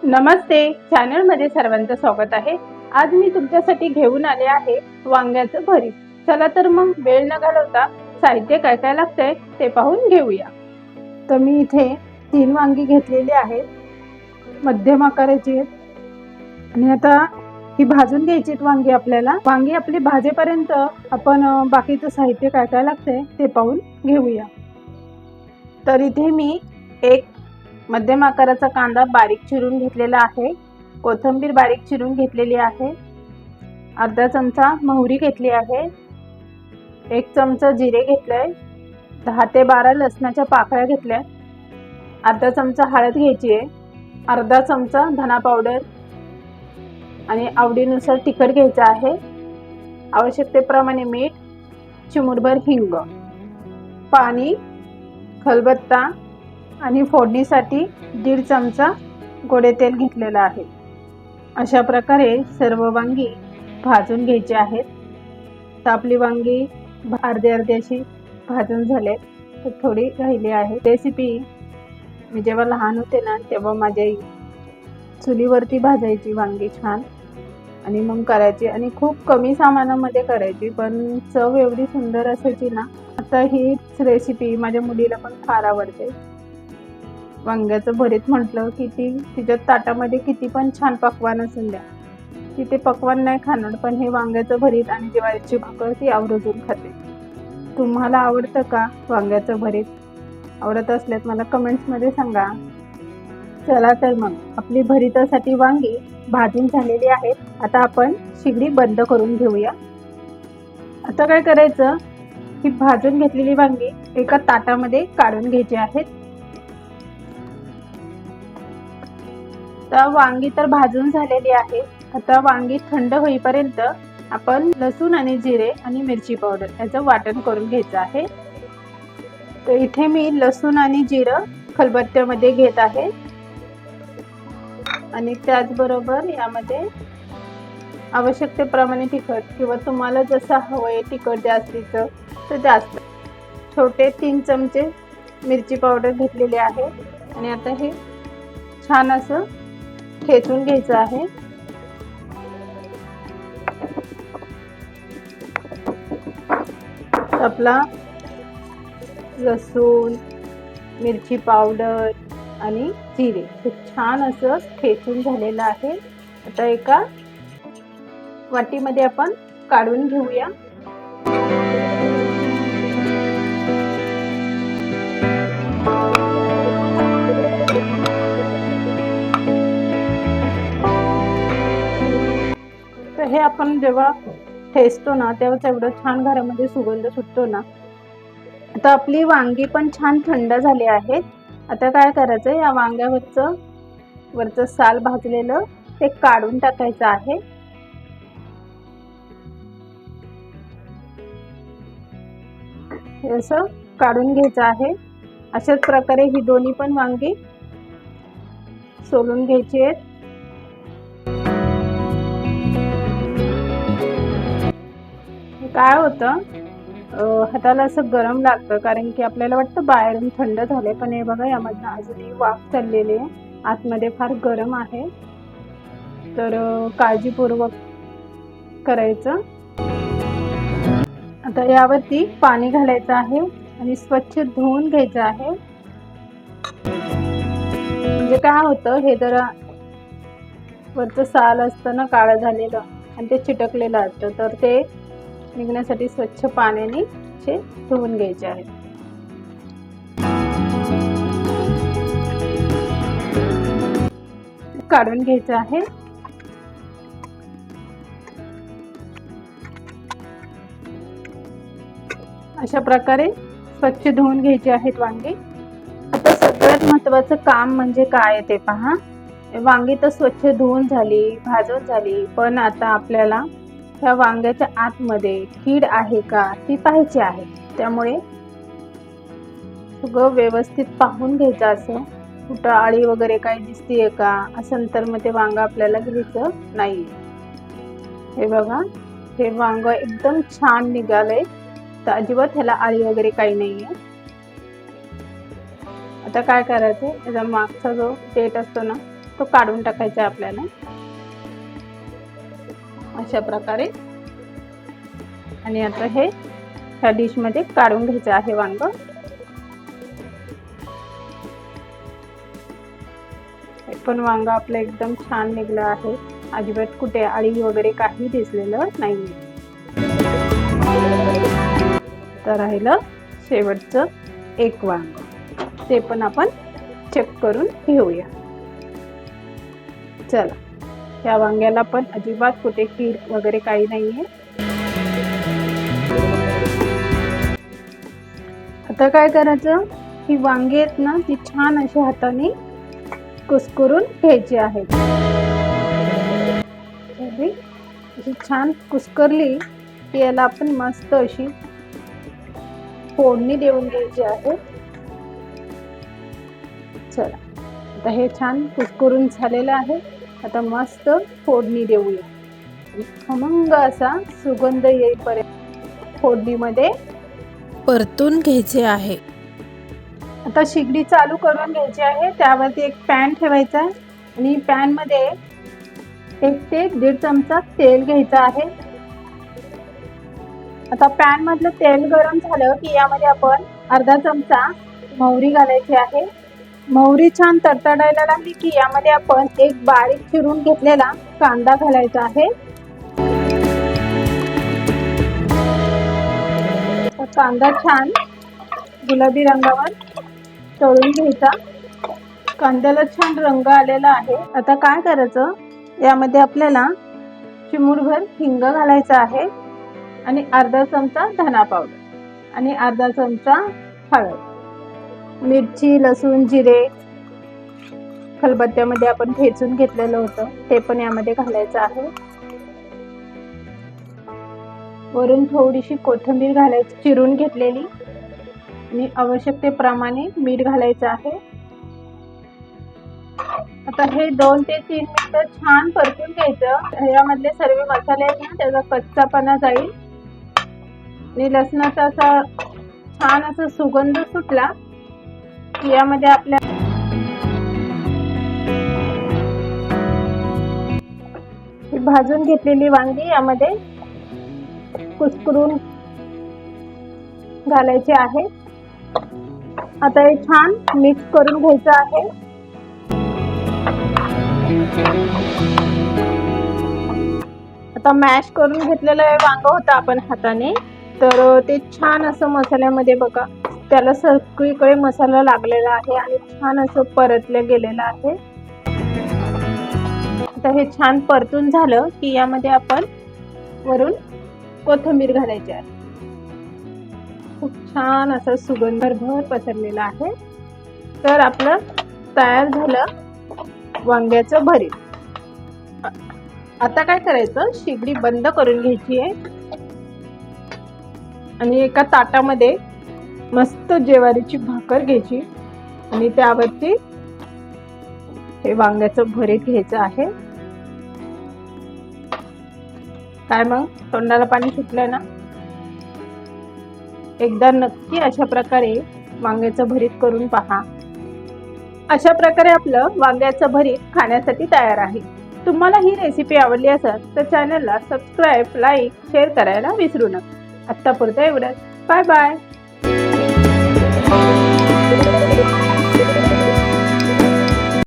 नमस्ते, चॅनलमध्ये सर्वांचं स्वागत आहे। आज मी तुमच्यासाठी घेऊन आले आहे वांग्याचं भरीत। चला तर मग वेळ न घालवता साहित्य काय काय लागतंय ते पाहून घेऊया। तर मी इथे 3 वांगी घेतलेली आहेत, मध्यम आकाराची आहेत आणि आता ही भाजून घ्यायची आहेत वांगी आपल्याला। वांगी आपली भाजेपर्यंत आपण बाकीचं साहित्य काय काय लागतंय ते पाहून घेऊया। तर इथे मी एक मध्यम आकाराचा कांदा बारीक चिरून घेतलेला आहे, कोथिंबीर बारीक चिरून घेतलेली आहे, अर्धा चमचा मोहरी घेतली आहे, 1 चमचा जिरे घेतलंय, 10 ते 12 लसणाच्या पाकळ्या घेतल्या, अर्धा चमचा हळद घ्यायची आहे, अर्धा चमचा धना पावडर आणि आवडीनुसार तिखट घ्यायचं आहे, आवश्यकतेप्रमाणे मीठ, चिमूटभर हिंग, पाणी, खलबत्ता आणि फोडणीसाठी 1.5 चमचा गोडे तेल घेतलेलं आहे। अशा प्रकारे सर्व वांगी भाजून घ्यायची आहेत। तर आपली वांगी अर्धी अशी भाजून झाले, तर थोडी राहिली आहे। रेसिपी मी जेव्हा लहान होते ना तेव्हा माझ्या चुलीवरती भाजायची वांगी छान आणि मग करायची आणि खूप कमी सामानामध्ये करायची, पण चव एवढी सुंदर असायची ना। आता हीच रेसिपी माझ्या मुलीला पण फार आवडते। वांग्याचं भरीत म्हटलं की तिच्या ताटामध्ये किती पण छान पकवान असून द्या, ती ते पकवान नाही खाणार, पण हे वांग्याचं भरीत आणि ज्वारीची भाकर ती आवर्जून खाते। तुम्हाला आवडतं का वांग्याचं भरीत? आवडत असल्यास मला कमेंट्समध्ये सांगा। चला तर मग आपली भरीतासाठी वांगी भाजून झालेली आहेत। आता आपण शिगडी बंद करून घेऊया। आता काय करायचं, ही भाजून घेतलेली वांगी एका ताटामध्ये काढून घ्यायची आहेत। तर वांगी तर भाजून झालेली आहे। आता वांगी थंड होईपर्यंत आपण लसूण आणि जिरे आणि मिरची पावडर याचं वाटण करून घ्यायचं आहे। तर इथे मी लसूण आणि जिरं खलबत्त्यामध्ये घेत आहे आणि त्याचबरोबर यामध्ये आवश्यकतेप्रमाणे तिखट किंवा तुम्हाला जसं हवंय तिखट जास्तीचं तर जास्त, छोटे 3 चमचे मिरची पावडर घेतलेली आहे आणि आता हे छान असं ठेचून घ्यायचं आहे। आपला लसूण, मिरची पावडर आणि जिरे हे छान असं ठेचून झालेलं आहे। आता एका वाटीमध्ये आपण काढून घेऊया। तर हे आपण जेव्हा ठेचतो ना तेव्हा एवढं छान घरामध्ये सुगंध सुटतो ना। आता आपली वांगी पण छान थंड झाली आहेत। आता काय करायचं, या वरचं साल भाजलेलं ते काढून टाकायचं आहे। असं काढून घ्यायचं आहे। अशाच प्रकारे ही दोन्ही पण वांगी सोलून घ्यायची आहेत। काय होतं, हाताला असं गरम लागतं, कारण की आपल्याला वाटतं बाहेरून थंड झाले, पण हे बघा यामधनं अजूनही वाफ चाललेली आहे, आतमध्ये फार गरम आहे। तर काळजीपूर्वक करायचं। आता यावरती पाणी घालायचं आहे आणि स्वच्छ धुवून घ्यायचं आहे। म्हणजे काय होतं, हे जरा वरचं साल असतं ना काळं झालेलं आणि ते चिटकलेलं असतं, तर ते निघण्यासाठी स्वच्छ पाण्याने ते धुवून घ्यायचे आहे। काढून घ्यायचं आहे। अशा प्रकारे स्वच्छ धुवून घ्यायचे आहेत वांगी। आता सगळ्यात महत्त्वाचं काम म्हणजे काय ते पहा। वांगी तर स्वच्छ धुवून झाली, भाजून झाली, पण आता आपल्याला ह्या वांग्याच्या आतमध्ये कीड आहे का ती पाहायची आहे। त्यामुळे सगळं व्यवस्थित पाहून घ्यायचं, असं कुठं आळी वगैरे काही दिसतीये का, असं तर मग ते वांग आपल्याला घ्यायचं नाही। हे बघा, हे वांग एकदम छान निघालंय, तर अजिबात ह्याला आळी वगैरे काही नाहीये। आता काय करायचं, याचा मागचा जो देठ असतो ना तो काढून टाकायचा आहे आपल्याला अशा प्रकारे. आणि आता हे ह्या डिश मध्ये काढून घ्यायचं आहे वांग. हे पण वांग आपलं एकदम छान निघलं आहे, अजिबात कुठे आळी वगैरे काही दिसलेलं नाही. तर राहिलं शेवटचं एक वांग, ते पण आपण चेक करून घेऊया. चला, या वांग्याला पण अजिबात कुठे कीड वगैरे काही नाहीये. आता काय करायचं, ही वांगी आहेत ना ती छान अशी हाताने कुस्करून घ्यायची आहेत. अशी छान कुस्करली की याला आपण मस्त अशी फोडणी देऊन घ्यायची आहे. चला, आता हे छान कुस्करून झालेलं आहे. आता मस्त फोडणी देऊया. खमंग असा सुगंध येईपर्यंत फोडणीमध्ये परतून घ्यायचे आहे. आता शिगडी चालू करून घ्यायची आहे. त्यावरती एक पॅन ठेवायचा आहे आणि पॅन मध्ये 1 ते 1.5 चमचा तेल घ्यायचं आहे. आता पॅन मधलं तेल गरम झालं की यामध्ये आपण अर्धा चमचा मोहरी घालायची आहे. मोहरी छान तडतडायला लागली की यामध्ये आपण एक बारीक चिरून घेतलेला कांदा घालायचा आहे. कांदा छान गुलाबी रंगावर तळून घ्यायचा. कांद्याला छान रंग आलेला आहे. आता काय करायचं, यामध्ये आपल्याला चिमूटभर हिंग घालायचा आहे आणि अर्धा चमचा धना पावडर आणि अर्धा चमचा हळद. मिरची, लसूण, जिरे खलबत्त्यामध्ये आपण ठेचून घेतलेलं होतं ते पण यामध्ये घालायचं आहे. वरून थोडीशी कोथिंबीर घालायची चिरून घेतलेली आणि आवश्यकतेप्रमाणे मीठ घालायचं आहे. आता हे 2 ते 3 मिनिटं छान परतून घ्यायचं. यामधले सर्व मसाले आहेत ना त्याचा कच्चापणा जाईल आणि लसणाचा असा छान असा सुगंध सुटला की यामध्ये आपल्या भाजून घेतलेली वांगी यामध्ये कुस्करून घालायचे आहे. आता हे छान मिक्स करून घ्यायचं आहे. आता मॅश करून घेतलेलं हे वांग होतं आपण हाताने, तर ते छान असं मसाल्यामध्ये बघा त्याला सगळीकडे मसाला लागलेला आहे आणि छान असं परतलं गेलेलं आहे. आता हे छान परतून झालं की यामध्ये आपण वरून कोथिंबीर घालायची आहे. खूप छान असा सुगंधभर पसरलेला आहे. तर आपलं तयार झालं वांग्याचं भरीत. आता काय करायचं, शिगडी बंद करून घ्यायची आहे आणि एका ताटामध्ये मस्त ज्वारीची भाकर घ्यायची आणि त्यावरती हे वांग्याचं भरीत घ्यायचं आहे. काय मग तोंडाला पाणी सुटलं ना? एकदा नक्की अशा प्रकारे वांग्याचं भरीत करून पहा. अशा प्रकारे आपलं वांग्याचं भरीत खाण्यासाठी तयार आहे. तुम्हाला ही रेसिपी आवडली असेल तर चॅनलला सबस्क्राईब, लाईक, शेअर करायला विसरू नका. आत्तापुरतं एवढंच. Bye bye.